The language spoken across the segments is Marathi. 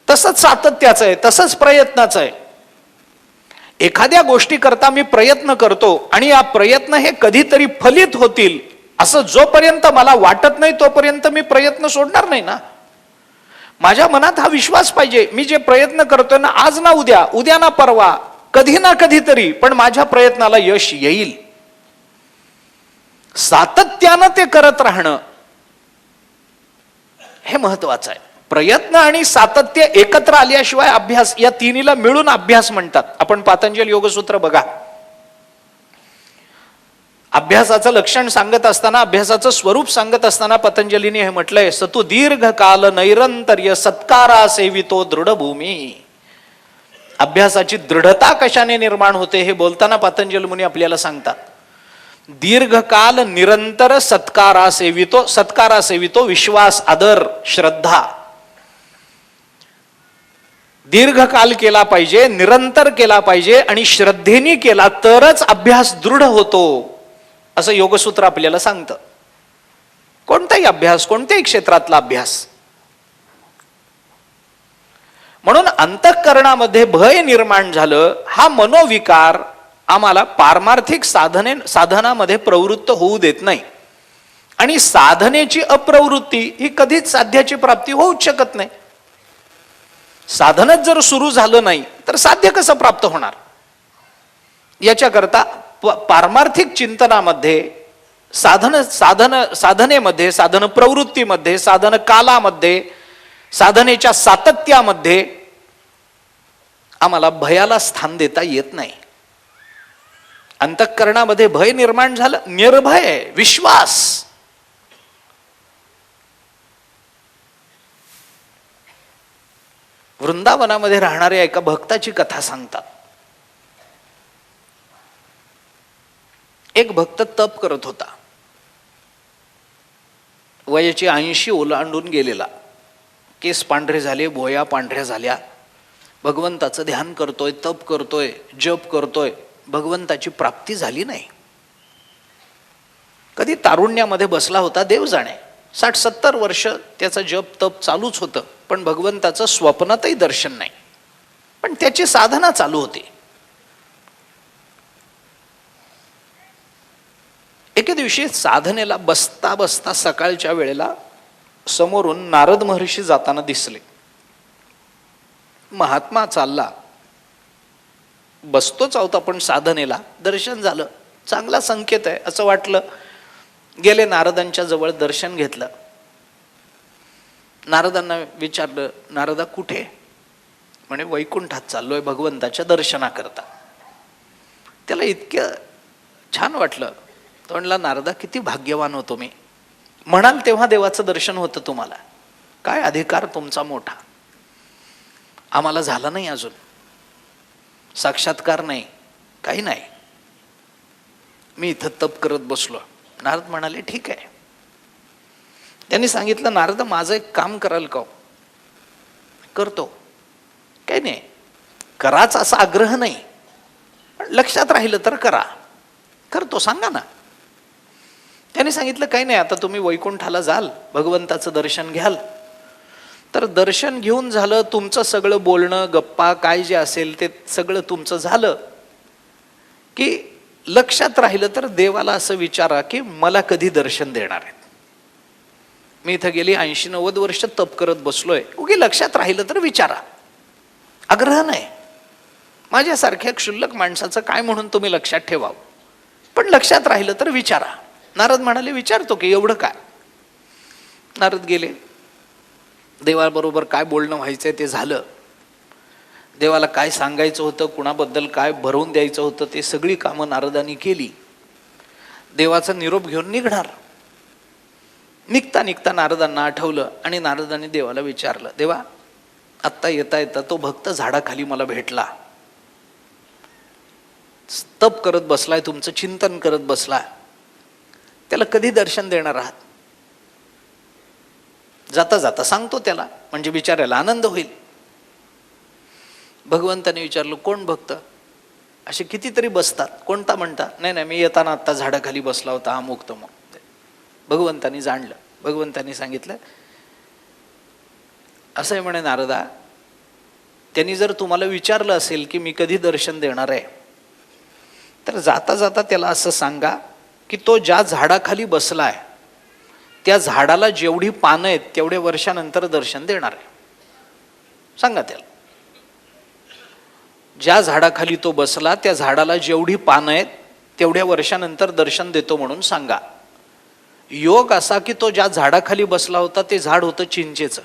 तसंच सातत्याचं आहे, तसंच प्रयत्नाचं आहे. एखाद्या गोष्टी करता मी प्रयत्न करतो आणि या प्रयत्न हे कधीतरी फलित होतील असं जोपर्यंत मला वाटत नाही तोपर्यंत मी प्रयत्न सोडणार नाही ना. माझ्या मनात हा विश्वास पाहिजे, मी जे प्रयत्न करतोय ना, आज ना उद्या, उद्या ना परवा, कधी ना कधीतरी पण माझ्या प्रयत्नाला यश येईल. सातत्यानं ते करत राहणं हे महत्वाचं आहे. प्रयत्न आणि सातत्य एकत्र आल्याशिवाय अभ्यास, या तिन्हीला मिळून अभ्यास म्हणतात. आपण पातंजल योगसूत्र बघा, अभ्यासाचं लक्षण सांगत असताना, अभ्यासाचं स्वरूप सांगत असताना पतंजलीने हे म्हटलंय, सतु दीर्घकाल नैरंतर्य सत्कारा सेवितो दृढभूमी. अभ्यासाची दृढता कशाने निर्माण होते हे बोलताना पतंजल मुनी आपल्याला सांगतात. दीर्घकाल निरंतर सत्कारा सेवितो, सत्कारा सेवितो विश्वास, आदर, श्रद्धा. दीर्घकाल केला पाहिजे, निरंतर केला पाहिजे आणि श्रद्धेने केला तरच अभ्यास दृढ होतो, असं योगसूत्र आपल्याला सांगतं. कोणताही अभ्यास, कोणत्याही क्षेत्रातला अभ्यास. म्हणून अंतःकरणामध्ये भय निर्माण झालं, हा मनोविकार आम्हाला पारमार्थिक साधनामध्ये प्रवृत्त होऊ देत नाही. आणि साधनेची अप्रवृत्ती ही कधीच साध्याची प्राप्ती होऊच शकत नाही. साधनच जर सुरू झालं नाही तर साध्य कसं प्राप्त होणार. याच्याकरता पारमार्थिक चिंतनामध्ये, साधनेमध्ये, साधन प्रवृत्तीमध्ये, साधन कालामध्ये, साधनेच्या सातत्यामध्ये आम्हाला भयाला स्थान देता येत नाही. अंतःकरणामध्ये भय निर्माण झालं, निर्भय विश्वास. वृंदावनामध्ये राहणाऱ्या एका भक्ताची कथा सांगतात. एक भक्त तप करत होता, वयाची 80 ओलांडून गेलेला, केस पांढरे झाले, भोया पांढऱ्या झाल्या, भगवंताचं ध्यान करतोय, तप करतोय, जप करतोय, भगवंताची प्राप्ती झाली नाही. कधी तारुण्यामध्ये बसला होता, देव जाणे 60-70 वर्ष त्याचा जप तप चालूच होतं, पण भगवंताचं स्वप्नातही दर्शन नाही. पण त्याची साधना चालू होती. एके दिवशी साधनेला बसता बसता सकाळच्या वेळेला समोरून नारद महर्षी जाताना दिसले. महात्मा चालला, बसतोच होता पण साधनेला दर्शन झालं, चांगला संकेत आहे असं वाटलं. गेले नारदांच्या जवळ, दर्शन घेतलं. नारदांना विचारलं, नारदा कुठे? म्हणे वैकुंठात चाललोय भगवंताच्या दर्शनाकरता. त्याला इतकं छान वाटलं. तो म्हणला, नारदा किती भाग्यवान होतो मी. म्हणाल तेव्हा देवाचं दर्शन होतं तुम्हाला, काय अधिकार तुमचा मोठा. आम्हाला झाला नाही अजून, साक्षात्कार नाही, काही नाही, मी इथं तप करत बसलो. नारद म्हणाले ठीक आहे. त्यांनी सांगितलं, नारद माझं एक काम कराल का? करतो. काही नाही, कराच असा आग्रह नाही, लक्षात राहिलं तर करा. करतो, सांगा ना. त्यांनी सांगितलं काही नाही, आता तुम्ही वैकुंठाला जाल, भगवंताचं दर्शन घ्याल, तर दर्शन घेऊन झालं, तुमचं सगळं बोलणं, गप्पा काय जे असेल ते सगळं तुमचं झालं की लक्षात राहिलं तर देवाला असं विचारा की मला कधी दर्शन देणार आहेत. मी इथं गेली 80-90 वर्ष तप करत बसलोय, उगी लक्षात राहिलं तर विचारा. आग्रह नाही, माझ्यासारख्या क्षुल्लक माणसाचं काय म्हणून तुम्ही लक्षात ठेवावं, पण लक्षात राहिलं तर विचारा. नारद म्हणाले विचारतो की एवढं काय. नारद गेले, देवाबरोबर काय बोलणं व्हायचंय ते झालं. देवाला काय सांगायचं होतं, कुणाबद्दल काय भरवून द्यायचं होतं, ते सगळी कामं नारदांनी केली. देवाचा निरोप घेऊन निघणार. निघता निघता नारदांना आठवलं आणि नारदांनी देवाला विचारलं, देवा आत्ता येता येता तो भक्त झाडाखाली मला भेटला, तप करत बसलाय, तुमचं चिंतन करत बसलाय, त्याला कधी दर्शन देणार आहात? जाता जाता सांगतो त्याला, म्हणजे बिचाऱ्याला आनंद होईल. भगवंताने विचारलं, कोण भक्त? असे कितीतरी बसतात, कोणता म्हणता? नाही नाही, मी येताना आत्ता झाडाखाली बसला होता, हा मुक्त मग. भगवंतानी जाणलं. भगवंतानी सांगितलं, असं आहे म्हणे नारदा, त्यांनी जर तुम्हाला विचारलं असेल की मी कधी दर्शन देणार आहे, तर जाता जाता त्याला असं सांगा की तो ज्या झाडाखाली बसलाय त्या झाडाला जेवढी पानं आहेत तेवढ्या वर्षानंतर दर्शन देणार आहे. सांगा त्याला, ज्या झाडाखाली तो बसला त्या झाडाला जेवढी पानं आहेत तेवढ्या वर्षानंतर दर्शन देतो म्हणून सांगा. योग असा की तो ज्या झाडाखाली बसला होता ते झाड होतं चिंचेचं.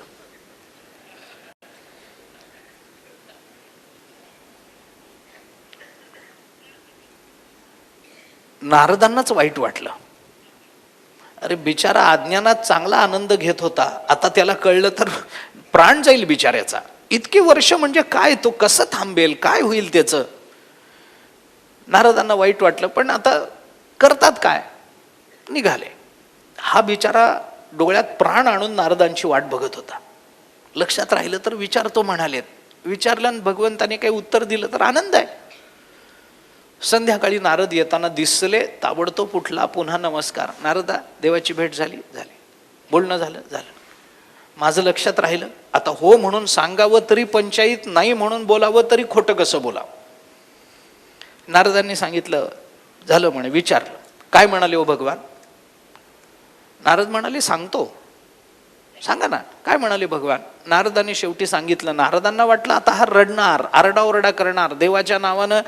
नारदांनाच वाईट वाटलं. अरे बिचारा अज्ञानात चांगला आनंद घेत होता, आता त्याला कळलं तर प्राण जाईल बिचाऱ्याचा. इतकी वर्ष म्हणजे काय, तो कसं थांबेल, काय होईल त्याचं. नारदांना वाईट वाटलं, पण आता करतात काय, निघाले. हा बिचारा डोळ्यात प्राण आणून नारदांची वाट बघत होता. लक्षात राहिलं तर विचारतो म्हणालेत. विचारल्यानं भगवंताने काही उत्तर दिलं तर आनंद आहे. संध्याकाळी नारद येताना दिसले, ताबडतोब उठला, पुन्हा नमस्कार. नारदा, देवाची भेट झाली? झाली. बोलणं झालं? झालं. माझं लक्षात राहिलं, आता हो म्हणून सांगावं तरी पंचायत, नाही म्हणून बोलावं तरी खोटं कसं बोलावं. नारदांनी सांगितलं, झालं म्हणे. विचारलं, काय म्हणाले हो भगवान? नारद म्हणाले, सांगतो. सांगा ना, काय म्हणाले भगवान? नारदांनी शेवटी सांगितलं. नारदांना वाटलं आता हा रडणार, आरडाओरडा करणार, देवाच्या नावानं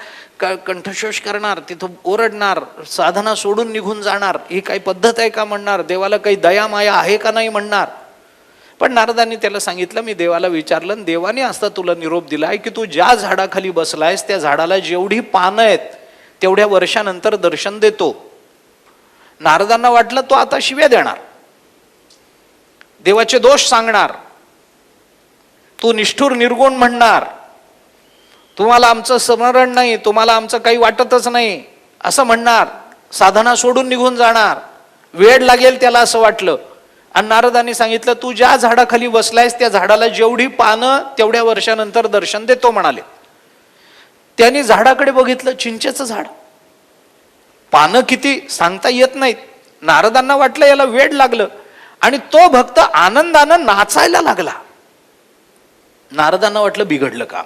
कंठशोष करणार, तिथं ओरडणार, साधना सोडून निघून जाणार. ही काही पद्धत आहे का म्हणणार, देवाला काही दया माया आहे का नाही म्हणणार. पण नारदांनी त्याला सांगितलं, मी देवाला विचारलं, देवाने असता तुला निरोप दिलाय की तू ज्या झाडाखाली बसलायस त्या झाडाला जेवढी पानं आहेत तेवढ्या वर्षानंतर दर्शन देतो. नारदांना वाटलं तो आता शिव्या देणार, देवाचे दोष सांगणार, तू निष्ठुर निर्गुण म्हणणार, तुम्हाला आमचं स्मरण नाही, तुम्हाला आमचं काही वाटतच नाही असं म्हणणार, साधना सोडून निघून जाणार, वेळ लागेल त्याला असं वाटलं. आणि नारदांनी सांगितलं, तू ज्या झाडाखाली बसलायस त्या झाडाला जेवढी पानं तेवढ्या वर्षानंतर दर्शन देतो म्हणाले. त्यांनी झाडाकडे बघितलं, चिंचेचं झाड, पानं किती सांगता येत नाहीत. नारदांना वाटलं याला वेड लागलं आणि तो भक्त आनंदानं नाचायला लागला. नारदांना वाटलं बिघडलं का,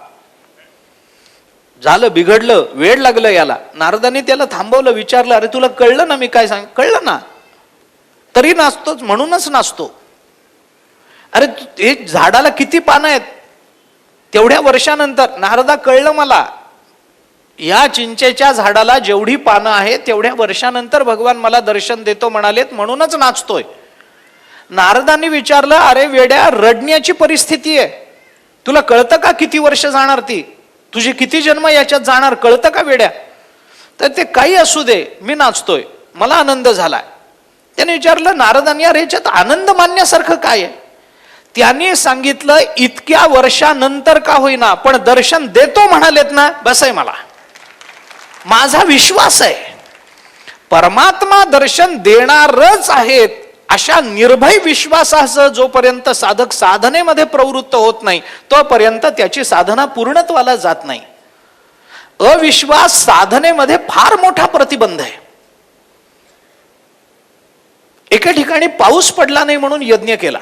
झालं बिघडलं, वेड लागलं याला. नारदांनी त्याला थांबवलं, विचारलं, अरे तुला कळलं ना मी काय सांग? कळलं ना, तरी नाचतोच, म्हणूनच नाचतो. अरे हे झाडाला किती पानं आहेत तेवढ्या वर्षानंतर? नारदा, कळलं मला, या चिंचेच्या झाडाला जेवढी पानं आहेत तेवढ्या वर्षानंतर भगवान मला दर्शन देतो म्हणालेत, म्हणूनच नाचतोय. नारदांनी विचारलं, अरे वेड्या, रडण्याची परिस्थिती आहे, तुला कळतं का किती वर्ष जाणार, ती तुझे किती जन्म याच्यात जाणार, कळतं का वेड्या? तर ते काही असू दे, मी नाचतोय, मला आनंद झालाय. त्याने विचारलं, नारदांनी, अरे याच्यात आनंद मानण्यासारखं काय आहे? त्यांनी सांगितलं, इतक्या वर्षानंतर का होईना पण दर्शन देतो म्हणालेत ना, बस आहे मला, माझा विश्वास आहे परमात्मा दर्शन देणारच आहेत. अशा निर्भय विश्वासासह जोपर्यंत साधक साधनेमध्ये प्रवृत्त होत नाही तोपर्यंत त्याची साधना पूर्णत्वाला जात नाही. अविश्वास साधनेमध्ये फार मोठा प्रतिबंध आहे. एके ठिकाणी पाऊस पडला नाही म्हणून यज्ञ केला,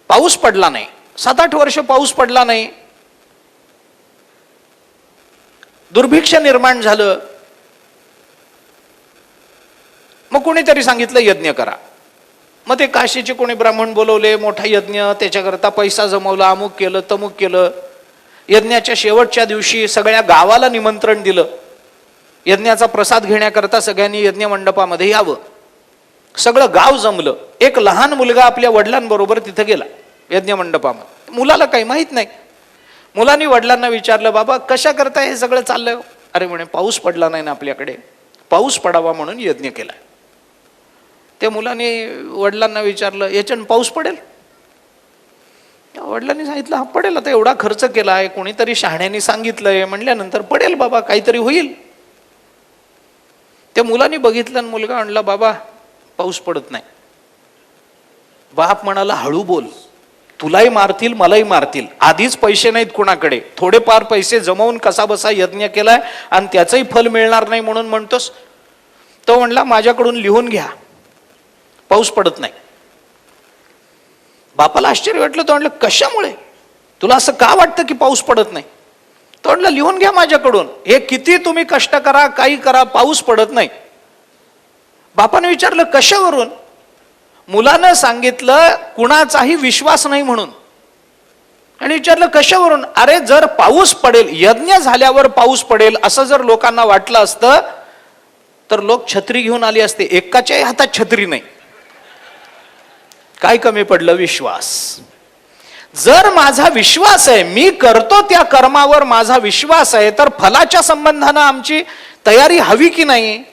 पाऊस पडला नाही, 7-8 वर्ष पाऊस पडला नाही, दुर्भिक्ष निर्माण झालं. मग कोणीतरी सांगितलं यज्ञ करा. मग ते काशीचे कोणी ब्राह्मण बोलवले, मोठा यज्ञ, त्याच्याकरता पैसा जमवला, अमुक केलं तमुक केलं. यज्ञाच्या शेवटच्या दिवशी सगळ्या गावाला निमंत्रण दिलं. यज्ञाचा प्रसाद घेण्याकरता सगळ्यांनी यज्ञ मंडपामध्ये यावं. सगळं गाव जमलं. एक लहान मुलगा आपल्या वडिलांबरोबर तिथं गेला यज्ञ मंडपामध्ये. मुलाला काही माहित नाही. मुलांनी वडिलांना विचारलं, बाबा कशा करता हे सगळं चाललंय? अरे म्हणे, पाऊस पडला नाही ना आपल्याकडे, पाऊस पडावा म्हणून यज्ञ केलाय. त्या मुलाने वडिलांना विचारलं, याच्यानं पाऊस पडेल? वडिलांनी सांगितलं, हा पडेल, आता एवढा खर्च केलाय, कोणीतरी शहाण्याने सांगितलंय म्हणल्यानंतर पडेल बाबा, काहीतरी होईल. त्या मुलाने बघितलं आणि मुलगा म्हणला, बाबा पाऊस पडत नाही. बाप म्हणाला, हळू बोल, तुलाही मारतील मलाही मारतील, आधीच पैसे नाहीत कुणाकडे, थोडेफार पैसे जमवून कसा बसा यज्ञ केलाय आणि त्याचंही फल मिळणार नाही म्हणून म्हणतोस? तो म्हणला, माझ्याकडून लिहून घ्या, पाऊस पडत नाही. बापाला आश्चर्य वाटलं. तो म्हणलं, कशामुळे? तुला असं का वाटतं की पाऊस पडत नाही? तो म्हटलं लिहून घ्या माझ्याकडून, हे किती तुम्ही कष्ट करा, काही करा, पाऊस पडत नाही. बापाने विचारलं कशावरून? मुलानं सांगितलं कुणाचाही विश्वास नाही म्हणून. आणि विचारलं कशावरून? अरे जर पाऊस पडेल, यज्ञ झाल्यावर पाऊस पडेल असं जर लोकांना वाटलं असतं तर लोक छत्री घेऊन आली असते. एकाच्याही हातात छत्री नाही. काय कमी पडलं? विश्वास. जर माझा विश्वास आहे, मी करतो त्या कर्मावर माझा विश्वास आहे, तर फलाच्या संबंधानं आमची तयारी हवी की नाही?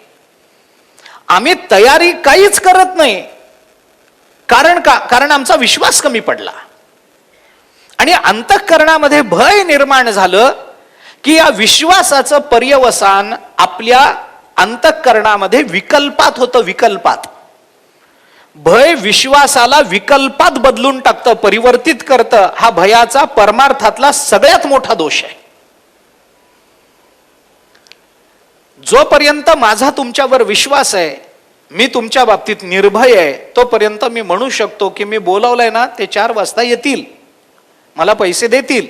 आम्ही तयारी काहीच करत नाही. कारण का? कारण आमचा विश्वास कमी पडला. आणि अंतःकरणामध्ये भय निर्माण झालं की या विश्वासाचं पर्यवसान आपल्या अंतःकरणामध्ये विकल्पात होतं. विकल्पात. भय विश्वासाला विकल्पात बदलून टाकतं, परिवर्तित करतं. हा भयाचा परमार्थातला सगळ्यात मोठा दोष आहे. जोपर्यंत माझा तुमच्यावर विश्वास आहे, मी तुमच्या बाबतीत निर्भय आहे, तोपर्यंत मी म्हणू शकतो की मी बोलावलंय ना ते 4 वाजता येतील, मला पैसे देतील.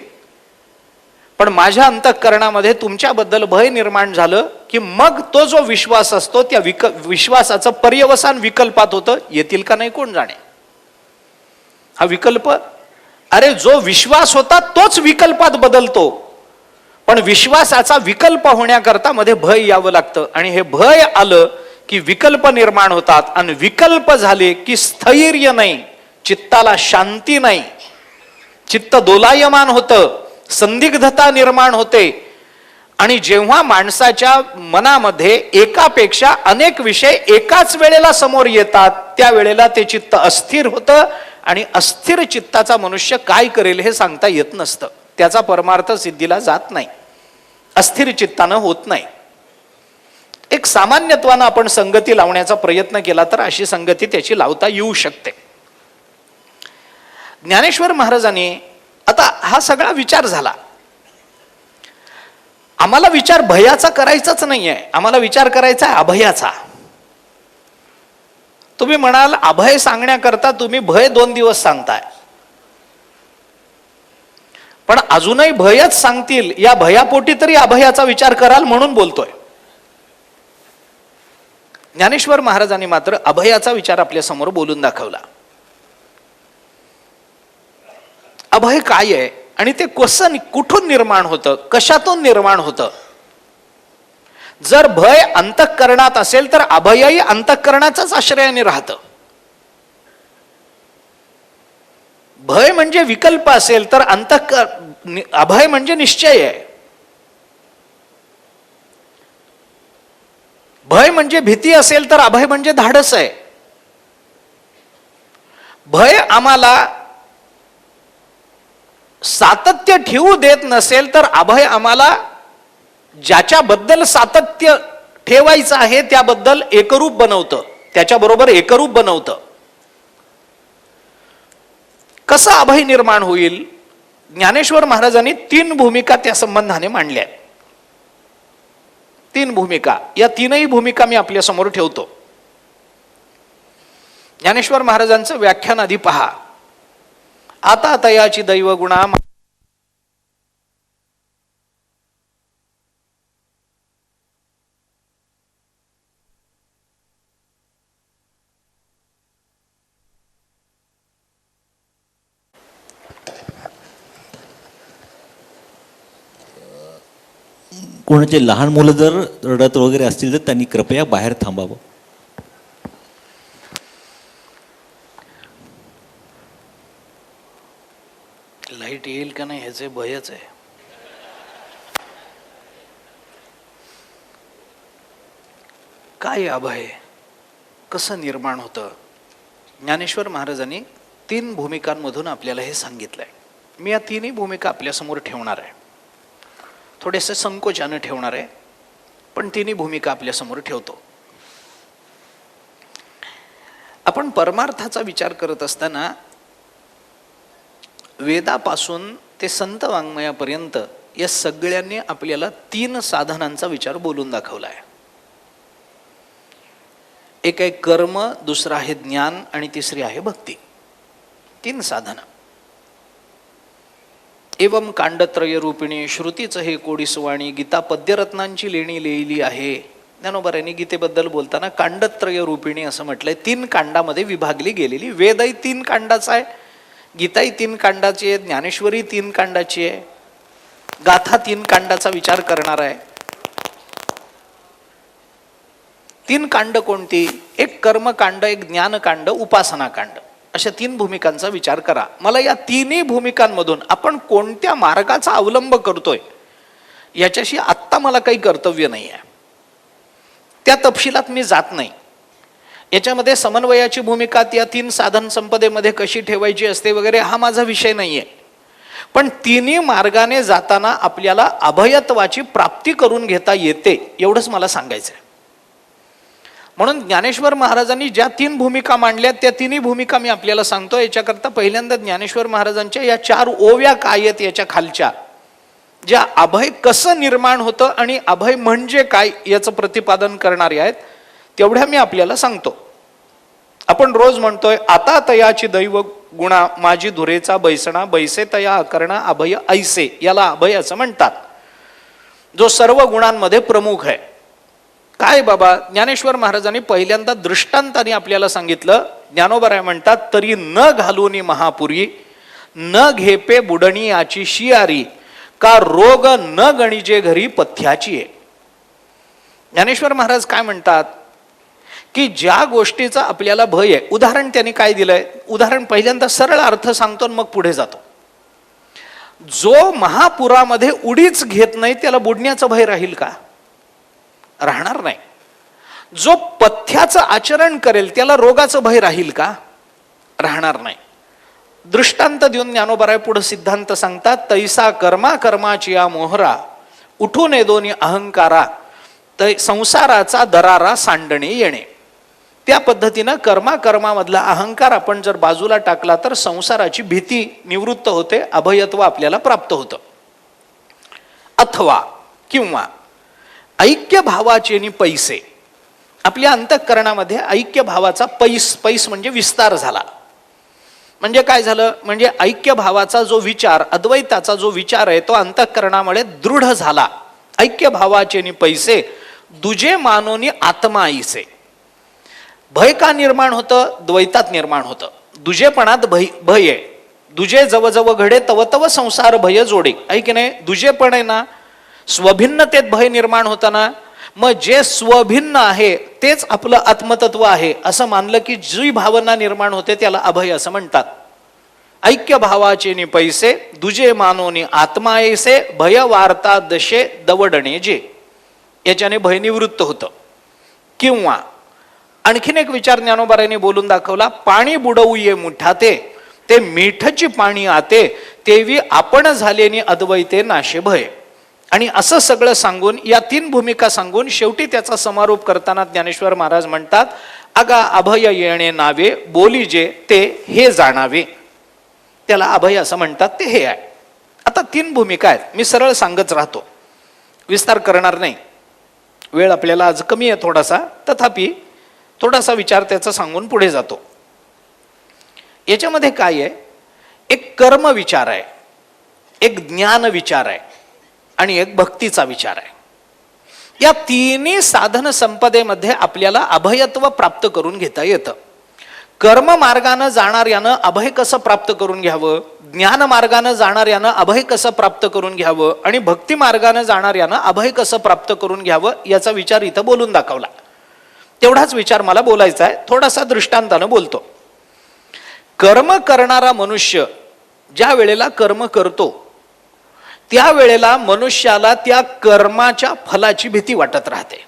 पण माझ्या अंतःकरणामध्ये तुमच्याबद्दल भय निर्माण झालं की मग तो जो विश्वास असतो त्या विश्वासाचं पर्यवसान विकल्पात होतं. येतील का नाही कोण जाणे. हा विकल्प, अरे जो विश्वास होता तोच विकल्पात बदलतो. पण विश्वासाचा विकल्प होण्याकरता मध्ये भय यावं लागतं. आणि हे भय आलं की विकल्प निर्माण होतात. आणि विकल्प झाले की स्थैर्य नाही, चित्ताला शांती नाही, चित्त दोलायमान होतं, संदिग्धता निर्माण होते. आणि जेव्हा माणसाच्या मनामध्ये एकापेक्षा अनेक विषय एकाच वेळेला समोर येतात, त्यावेळेला ते चित्त अस्थिर होतं. आणि अस्थिर चित्ताचा मनुष्य काय करेल हे सांगता येत नसतं. त्याचा परमार्थ सिद्धीला जात नाही, अस्थिर चित्तानं होत नाही. एक सामान्यत्वानं आपण संगती लावण्याचा प्रयत्न केला तर अशी संगती त्याची लावता येऊ शकते. ज्ञानेश्वर महाराजांनी आता हा सगळा विचार झाला. आम्हाला विचार भयाचा करायचाच नाहीये, आम्हाला विचार करायचा आहे अभयाचा. तुम्ही म्हणाल अभय सांगण्याकरता तुम्ही भय 2 दिवस सांगताय, पण अजूनही भयच सांगतील या भयापोटी तरी अभयाचा विचार कराल म्हणून बोलतोय. ज्ञानेश्वर महाराजांनी मात्र अभयाचा विचार आपल्या समोर बोलून दाखवला. अभय काय आहे आणि ते कसं, कुठून निर्माण होतं, कशातून निर्माण होतं. जर भय अंतःकरणात असेल तर अभयही अंतःकरणाचाच आश्रयाने राहतं. भय म्हणजे विकल्प असेल तर अभय म्हणजे निश्चय आहे. भय म्हणजे भीती असेल तर अभय म्हणजे धाडस आहे. भय आम्हाला सातत्य ठेवू देत नसेल तर अभय आम्हाला ज्याच्याबद्दल सातत्य ठेवायचं आहे त्याबद्दल एकरूप बनवतं, त्याच्याबरोबर एकरूप बनवतं. कसं अभय निर्माण होईल? ज्ञानेश्वर महाराजांनी 3 भूमिका त्या संबंधाने मांडल्या. 3 भूमिका, या 3ही भूमिका मी आपल्या समोर ठेवतो. ज्ञानेश्वर महाराजांचं व्याख्यान आधी पहा. आता तयाची दैव गुणा कोणाचे लहान मुलं जर रडत वगैरे असतील तर त्यांनी कृपया बाहेर थांबावं. लाईट येईल का नाही ह्याचे भयच आहे. काय अभय कसं निर्माण होतं? ज्ञानेश्वर महाराजांनी 3 भूमिकांमधून आपल्याला हे सांगितलंय. मी या 3ही भूमिका आपल्यासमोर ठेवणार आहे. थोडेसे संकोचाने ठेवणार आहे, पण 3ही भूमिका आपल्यासमोर ठेवतो. आपण परमार्थाचा विचार करत असताना वेदापासून ते संत वाङ्मयापर्यंत या सगळ्यांनी आपल्याला 3 साधनांचा विचार बोलून दाखवला आहे. एक आहे कर्म, दुसरं आहे ज्ञान आणि तिसरी आहे भक्ती. 3 साधनं. एवं कांडत्रय रूपिणी श्रुतीचं हे कोडीसवाणी गीता पद्यरत्नांची लेणी लिहिली आहे. ज्ञानोबा यांनी गीतेबद्दल बोलताना कांडत्रय रूपिणी असं म्हटलंय. 3 कांडामध्ये विभागली गेलेली. वेदही 3 कांडाचा आहे, गीताही 3 कांडाची आहे, ज्ञानेश्वरी 3 कांडाची आहे, गाथा 3 कांडाचा विचार करणार आहे. 3 कांड कोणती? एक कर्मकांड, एक ज्ञानकांड, उपासनाकांड, अशा 3 भूमिकांचा विचार करा. मला या 3ही भूमिकांमधून आपण कोणत्या मार्गाचा अवलंब करतोय याच्याशी आत्ता मला काही कर्तव्य नाही आहे. त्या तपशिलात मी जात नाही. याच्यामध्ये समन्वयाची भूमिका त्या 3 साधन संपदेमध्ये कशी ठेवायची असते वगैरे हा माझा विषय नाहीये. पण 3ही मार्गाने जाताना आपल्याला अभयत्वाची प्राप्ती करून घेता येते एवढंच मला सांगायचं आहे. म्हणून ज्ञानेश्वर महाराजांनी ज्या 3 भूमिका मांडल्या त्या 3ही भूमिका मी आपल्याला सांगतो. याच्याकरता पहिल्यांदा ज्ञानेश्वर महाराजांच्या या 4 ओव्या काय आहेत याच्या खालच्या, ज्या अभय कसं निर्माण होतं आणि अभय म्हणजे काय याचं प्रतिपादन करणारे आहेत, तेवढ्या मी आपल्याला सांगतो. आपण रोज म्हणतोय आता तयाची दैव गुणा माझी धुरेचा बैसणा बैसे तया अकरणा अभय ऐसे, याला अभय असं म्हणतात, जो सर्व गुणांमध्ये प्रमुख आहे. काय बाबा, ज्ञानेश्वर महाराजांनी पहिल्यांदा दृष्टांताने आपल्याला सांगितलं. ज्ञानोबा म्हणतात, तरी न घालूनी महापुरी न घेपे बुडणी याची शियारी का रोग न गणिजे घरी पथ्याची आहे. ज्ञानेश्वर महाराज काय म्हणतात की ज्या गोष्टीचा आपल्याला भय आहे, उदाहरण त्यांनी काय दिलंय, उदाहरण पहिल्यांदा सरळ अर्थ सांगतो आणि मग पुढे जातो. जो महापुरामध्ये उडीच घेत नाही त्याला बुडण्याचं भय राहील का? राहणार नाही. जो पथ्याचं आचरण करेल त्याला रोगाचं भय राहील का? राहणार नाही. दृष्टांत देऊन ज्ञानोबा पुढे सिद्धांत सांगतात, तैसा कर्मा कर्माची या मोहरा उठून दोन्ही अहंकारा संसाराचा दरारा सांडणे येणे. त्या पद्धतीनं कर्मामधला अहंकार आपण जर बाजूला टाकला तर संसाराची भीती निवृत्त होते, अभयत्व आपल्याला प्राप्त होतं. अथवा किंवा ऐक्य भावाचे नि पैसे, आपल्या अंतःकरणामध्ये ऐक्य भावाचा पैस म्हणजे विस्तार झाला. म्हणजे काय झालं, म्हणजे ऐक्य भावाचा जो विचार, अद्वैताचा जो विचार आहे तो अंतःकरणामुळे दृढ झाला. ऐक्य भावाचे नि पैसे दुजे मानोनी आत्मा ऐसे. भय का निर्माण होतं? द्वैतात निर्माण होतं. दुजेपणात भय आहे. दुजे जव जव घडे तव तव संसार भय जोडे, आहे की नाही? दुजेपण आहे ना, स्वभिन्नतेत भय निर्माण होताना मग जे स्वभिन्न आहे तेच आपलं आत्मतत्व आहे असं मानलं की जी भावना निर्माण होते त्याला अभय असं म्हणतात. ऐक्य भावाचे नि पैसे दुजे मानोनी आत्मा ऐसे भय वार्ता दशे दवडणे जे, याच्याने भय निवृत्त होतं. किंवा आणखीन एक विचार ज्ञानोबारांनी बोलून दाखवला, पाणी बुडवू ये मुठाते ते मीठची पाणी आते तेवी आपण झालेनी अद्वैते नाशे भय. आणि असं सगळं सांगून या 3 भूमिका सांगून शेवटी त्याचा समारोप करताना ज्ञानेश्वर महाराज म्हणतात, अगा अभय येणे नावे बोली जे ते हे जाणावे. त्याला अभय असं म्हणतात, ते हे आहे. आता 3 भूमिका आहेत, मी सरळ सांगत राहतो, विस्तार करणार नाही. वेळ आपल्याला आज कमी आहे थोडासा, तथापि थोडासा विचार त्याचा सांगून पुढे जातो. याच्यामध्ये काय आहे, एक कर्म विचार आहे, एक ज्ञान विचार आहे आणि एक भक्तीचा विचार आहे. या 3ही साधन संपदेमध्ये आपल्याला अभयत्व प्राप्त करून घेता येतं. कर्म मार्गानं जाणाऱ्यानं अभय कसं प्राप्त करून घ्यावं, ज्ञान मार्गानं जाणाऱ्यानं अभय कसं प्राप्त करून घ्यावं आणि भक्ती मार्गानं जाणाऱ्यानं अभय कसं प्राप्त करून घ्यावं याचा विचार इथं बोलून दाखवला. तेवढाच विचार मला बोलायचा आहे, थोडासा दृष्टांतानं बोलतो. कर्म करणारा मनुष्य ज्या वेळेला कर्म करतो त्यावेळेला मनुष्याला त्या कर्माच्या फलाची भीती वाटत राहते.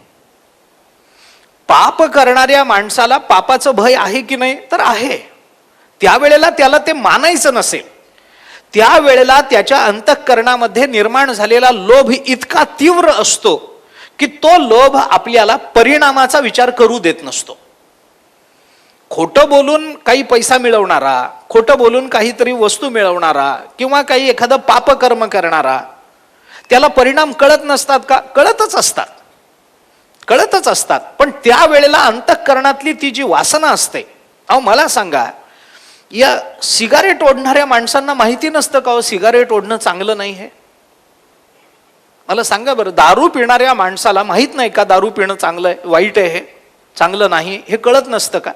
पाप करणाऱ्या माणसाला पापाचं भय आहे की नाही, तर आहे. त्यावेळेला त्याला ते मानायचं नसेल, त्यावेळेला त्याच्या अंतःकरणामध्ये निर्माण झालेला लोभ इतका तीव्र असतो की तो लोभ आपल्याला परिणामाचा विचार करू देत नसतो. खोटं बोलून काही पैसा मिळवणारा, खोटं बोलून काहीतरी वस्तू मिळवणारा किंवा काही एखादं पापकर्म करणारा, त्याला परिणाम कळत नसतात का? कळतच असतात, कळतच असतात. पण त्यावेळेला अंतःकरणातली ती जी वासना असते, अहो मला सांगा, या सिगारेट ओढणाऱ्या माणसांना माहिती नसतं का हो सिगारेट ओढणं चांगलं नाही हे? मला सांगा बरं, दारू पिणाऱ्या माणसाला माहित नाही का दारू पिणं चांगलं आहे, वाईट आहे, हे चांगलं नाही, हे कळत नसतं का?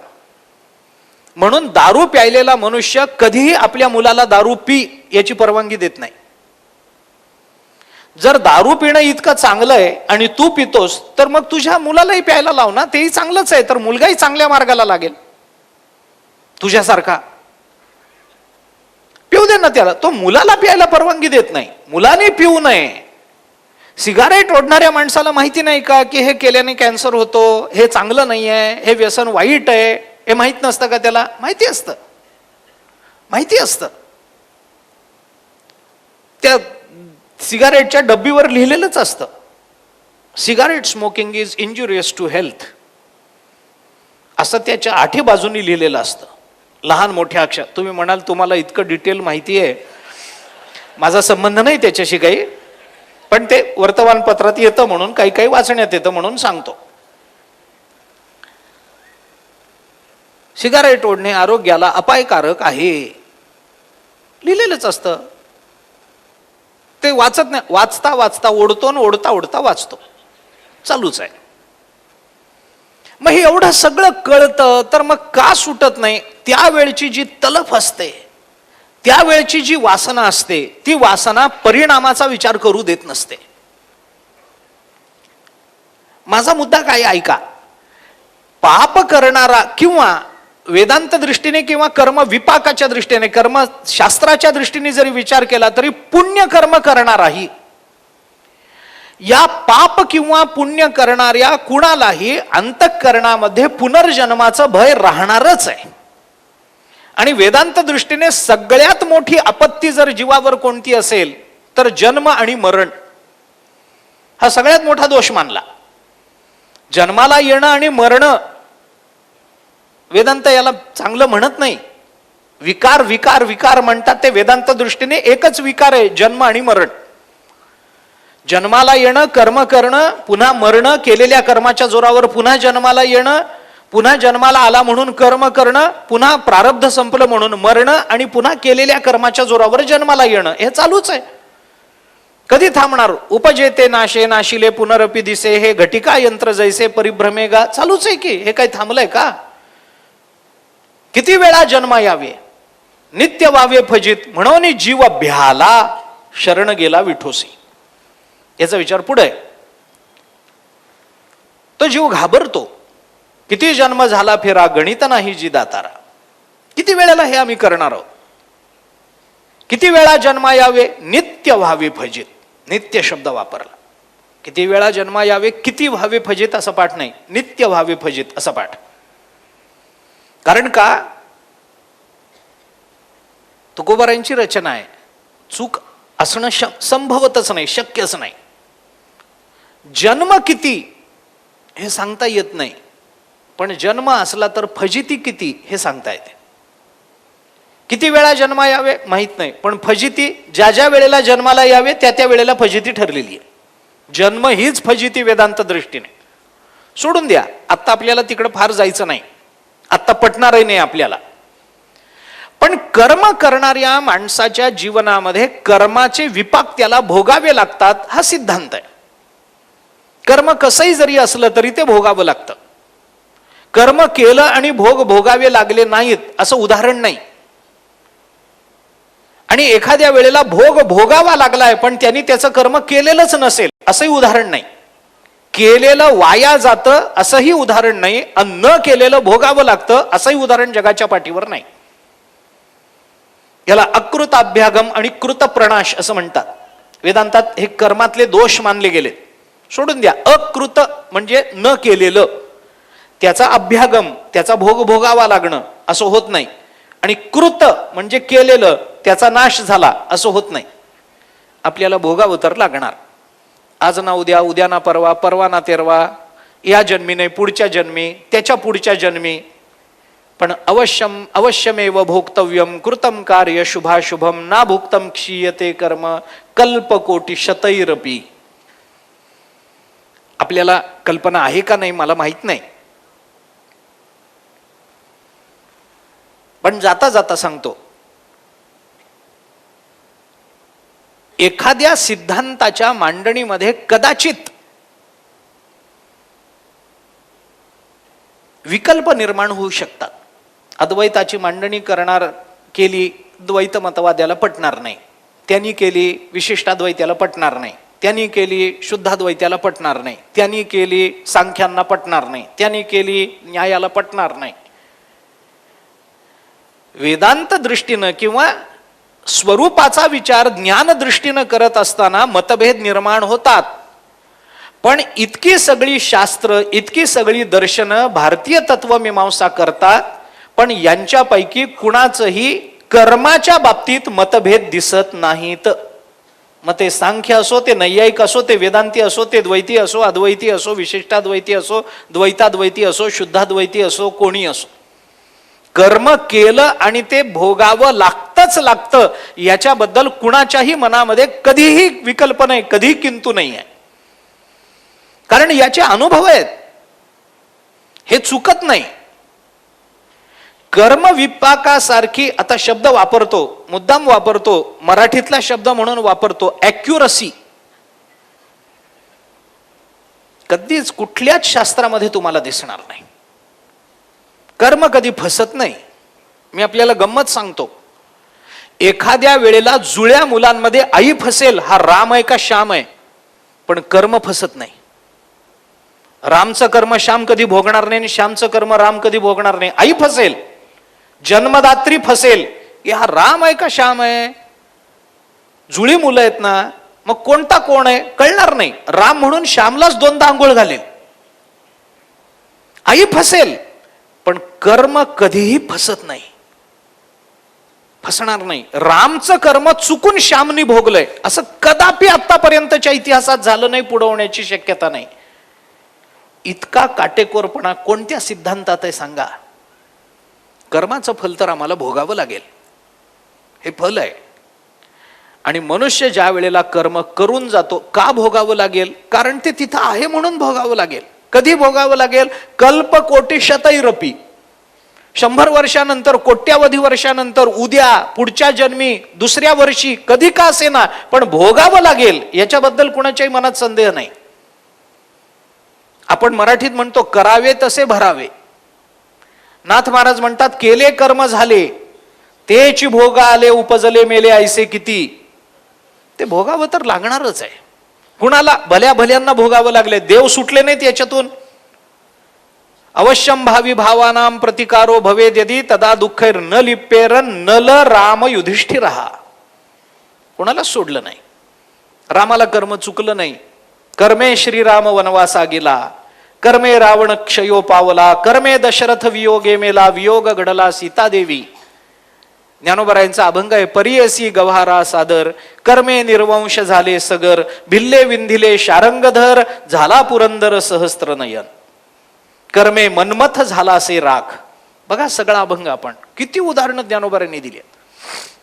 म्हणून दारू प्यायलेला मनुष्य कधीही आपल्या मुलाला दारू पी याची परवानगी देत नाही. जर दारू पिणं इतकं चांगलं आहे आणि तू पितोस तर मग तुझ्या मुलालाही प्यायला लाव ना, तेही चांगलंच आहे, तर मुलगाही चांगल्या मार्गाला लागेल तुझ्यासारखा. पिऊ दे ना त्याला. तो मुलाला प्यायला परवानगी देत नाही, मुलाने पिऊ नये. सिगारेट ओढणाऱ्या माणसाला माहिती नाही का की हे केल्याने कॅन्सर होतो, हे चांगलं नाही आहे, हे व्यसन वाईट आहे, हे माहित नसतं का त्याला? माहिती असतं, माहिती असतं. त्या सिगारेटच्या डब्बीवर लिहिलेलंच असतं, cigarette smoking is injurious to health, असं त्याच्या 8 बाजूनी लिहिलेलं असतं, लहान मोठ्या अक्षर. तुम्ही म्हणाल तुम्हाला इतकं डिटेल माहिती आहे, माझा संबंध नाही त्याच्याशी काही, पण ते वर्तमानपत्रात येतं म्हणून, काही काही वाचण्यात येतं म्हणून सांगतो. सिगारेट ओढणे आरोग्याला अपायकारक आहे लिहिलेलंच असतं. ते वाचत नाही, वाचता वाचता ओढतो आणि ओढता ओढता वाचतो, चालूच आहे. मग हे एवढं सगळं कळतं तर मग का सुटत नाही? त्यावेळची जी तलफ असते, त्यावेळची जी वासना असते, ती वासना परिणामाचा विचार करू देत नसते. माझा मुद्दा काय ऐका. पाप करणारा किंवा वेदांत दृष्टीने किंवा कर्म विपाकाच्या दृष्टीने, कर्मशास्त्राच्या दृष्टीने जरी विचार केला तरी पुण्य कर्म करणाराही, या पाप किंवा पुण्य करणाऱ्या कुणालाही अंतःकरणामध्ये पुनर्जन्माचं भय राहणारच आहे. आणि वेदांत दृष्टीने सगळ्यात मोठी आपत्ती जर जीवावर कोणती असेल तर जन्म आणि मरण हा सगळ्यात मोठा दोष मानला. जन्माला येणं आणि मरणं, वेदांत याला चांगलं म्हणत नाही. विकार विकार विकार म्हणतात ते वेदांत दृष्टीने एकच विकार आहे, जन्म आणि मरण. जन्माला येणं, कर्म करणं, पुन्हा मरणं, केलेल्या कर्माच्या जोरावर पुन्हा जन्माला येणं, पुन्हा जन्माला आला म्हणून कर्म करणं, पुन्हा प्रारब्ध संपलं म्हणून मरणं, आणि पुन्हा केलेल्या कर्माच्या जोरावर जन्माला येणं, हे चालूच आहे. कधी थांबणार? उपजेते नाशे नाशिले पुनरपि दिसे, हे घटिका यंत्र जैसे परिभ्रमेगा, चालूच आहे की. हे काही थांबलंय का? किती वेळा जन्म यावे, नित्य व्हावे फजित, म्हणून जीव भ्याला शरण गेला विठोसी. याचा विचार पुढे. तो जीव घाबरतो. किती जन्म झाला फेरा, गणित नाही जी दातारा. किती वेळेला हे आम्ही करणार आहोत? किती वेळा जन्म यावे, नित्य व्हावे फजित. नित्य शब्द वापरला. किती वेळा जन्म यावे, किती व्हावे फजित असं पाठ नाही, नित्य व्हावे फजित असं पाठ. कारण का? तुकोबारांची रचना आहे, चूक असणं संभवतच नाही, शक्यच नाही. जन्म किती हे सांगता येत नाही, पण जन्म असला तर फजिती किती हे सांगता येते. किती वेळा जन्म यावे माहित नाही, पण फजिती ज्या ज्या वेळेला जन्माला यावे त्या त्या वेळेला फजिती ठरलेली आहे. जन्म हीच फजिती वेदांत दृष्टीने. सोडून द्या, आत्ता आपल्याला तिकडे फार जायचं नाही, आत्ता पटणारही नाही आपल्याला. पण कर्म करणाऱ्या माणसाच्या जीवनामध्ये कर्माचे विपाक त्याला भोगावे लागतात, हा सिद्धांत आहे. कर्म कसंही जरी असलं तरी ते भोगावं लागतं. कर्म केलं आणि भोग भोगावे लागले नाहीत असं उदाहरण नाही. आणि एखाद्या वेळेला भोग भोगावा लागलाय पण त्यांनी त्याचं कर्म केलेलंच नसेल असंही उदाहरण नाही. केलेलं वाया जातं असंही उदाहरण नाही, आणि न केलेलं भोगावं लागतं असंही उदाहरण जगाच्या पाठीवर नाही. याला अकृत अभ्यागम आणि कृत प्रणाश असं म्हणतात. वेदांतात हे कर्मातले दोष मानले गेले. सोडून द्या, अकृत म्हणजे न केलेलं, त्याचा अभ्यागम, त्याचा भोग भोगावा लागणं असं होत नाही. आणि कृत म्हणजे केलेलं, त्याचा नाश झाला असं होत नाही. आपल्याला भोगावं तर लागणार. आज ना उद्या, उद्या ना परवा, परवा ना तेरवा, या जन्मी नाही पुढच्या जन्मी, त्याच्या पुढच्या जन्मी. पण अवश्यमेव भोक्तव्यम कृतम कार्य शुभाशुभम ना भुक्तम क्षीयते कर्म कल्पकोटी शतैरपी. आपल्याला कल्पना आहे का नाही मला माहित नाही. पण जाता जाता सांगतो, एखाद्या सिद्धांताच्या मांडणीमध्ये कदाचित विकल्प निर्माण होऊ शकतात. अद्वैताची मांडणी केली, द्वैत मतवाद्याला पटणार नाही. त्यांनी केली, विशिष्टाद्वैत्याला पटणार नाही. त्यांनी केली, शुद्धाद्वैत्याला पटणार नाही. त्यांनी केली, सांख्यांना पटणार नाही. त्यांनी केली, न्यायाला पटणार नाही. वेदांत दृष्टीनं किंवा स्वरूपाचा विचार ज्ञान दृष्टीनं करत असताना मतभेद निर्माण होतात. पण इतकी सगळी शास्त्र, इतकी सगळी दर्शनं भारतीय तत्वमीमांसा करतात, पण यांच्यापैकी कुणाचंही कर्माच्या बाबतीत मतभेद दिसत नाहीत. मग ते सांख्य असो, ते नैयायिक असो, ते वेदांती असो, ते द्वैती असो, अद्वैती असो, विशिष्टाद्वैती असो, द्वैताद्वैती असो, शुद्धाद्वैती असो, कोणी असो, कर्म केलं आणि ते भोगावं लागतं. याच्याबद्दल कुणाच्याही मनामध्ये कधीही विकल्प नाही, कधीही किंतु नाही आहे. कारण याचे अनुभव आहेत, हे चुकत नाही. कर्म विपाकासारखी, आता शब्द वापरतो, मुद्दाम वापरतो, मराठीतला शब्द म्हणून वापरतो, ॲक्युरसी. कधीच कुठल्याच शास्त्रामध्ये तुम्हाला दिसणार नाही. कर्म कधी फसत नाही. मी आपल्याला गंमत सांगतो, एखाद्या वेळेला जुळ्या मुलांमध्ये आई फसेल, हा राम आहे का श्याम आहे, पण कर्म फसत नाही. रामचं कर्म श्याम कधी भोगणार नाही आणि श्यामचं कर्म राम कधी भोगणार नाही. आई फसेल, जन्मदात्री फसेल, हा राम आहे का श्याम आहे. जुळी मुलं आहेत ना, मग कोणता कोण आहे कळणार नाही. राम म्हणून श्यामलाच दोनदा आंघोळ घालेल. आई फसेल, पण कर्म कधीही फसत नाही, फसणार नाही. रामचं कर्म चुकून श्यामनी भोगलंय असं कदापि आतापर्यंतच्या इतिहासात झालं नाही, पुढे होण्याची शक्यता नाही. इतका काटेकोरपणा कोणत्या सिद्धांतात आहे सांगा. कर्माचं फल तर आम्हाला भोगावं लागेल, हे फल आहे. आणि मनुष्य ज्या वेळेला कर्म करून जातो, का भोगावं लागेल, कारण ते तिथं आहे म्हणून भोगावं लागेल. कधी भोगावं लागेल, कल्प कोटी शतैरपी, 100 वर्षानंतर, कोट्यावधी वर्षानंतर, उद्या, पुढच्या जन्मी, दुसऱ्या वर्षी, कधी का असेना, पण भोगावं लागेल. याच्याबद्दल कुणाच्याही मनात संदेह नाही. आपण मराठीत म्हणतो, करावे तसे भरावे. नाथ महाराज म्हणतात, केले कर्म झाले, तेची भोग आले, उपजले मेले ऐसे किती. ते भोगावं तर लागणारच आहे. कुणाला, भल्या भल्यांना भोगावं लागले, देव सुटले नाहीत याच्यातून. अवश्यम भावी भावानाम प्रतिकारो भवेद यदि तदा दुःखैर न लिप्पेर नल राम युधिष्ठिरहा. कुणाला सोडलं नाही. रामाला कर्म चुकलं नाही. कर्मे श्रीराम वनवासा गेला, कर्मे रावण क्षयो पावला, कर्मे दशरथ वियोगे मेला, वियोग घडला सीतादेवी. ज्ञानोबरायांचा अभंग आहे, परियसी गव्हारा सादर, कर्मे निर्वंश झाले सगर, भिल्ले विंधिले शारंगधर, झाला पुरंदर सहस्त्र नयन, कर्मे मनमथ झाला से राख. बघा सगळा अभंग, आपण किती उदाहरणं ज्ञानोबरांनी दिली आहेत.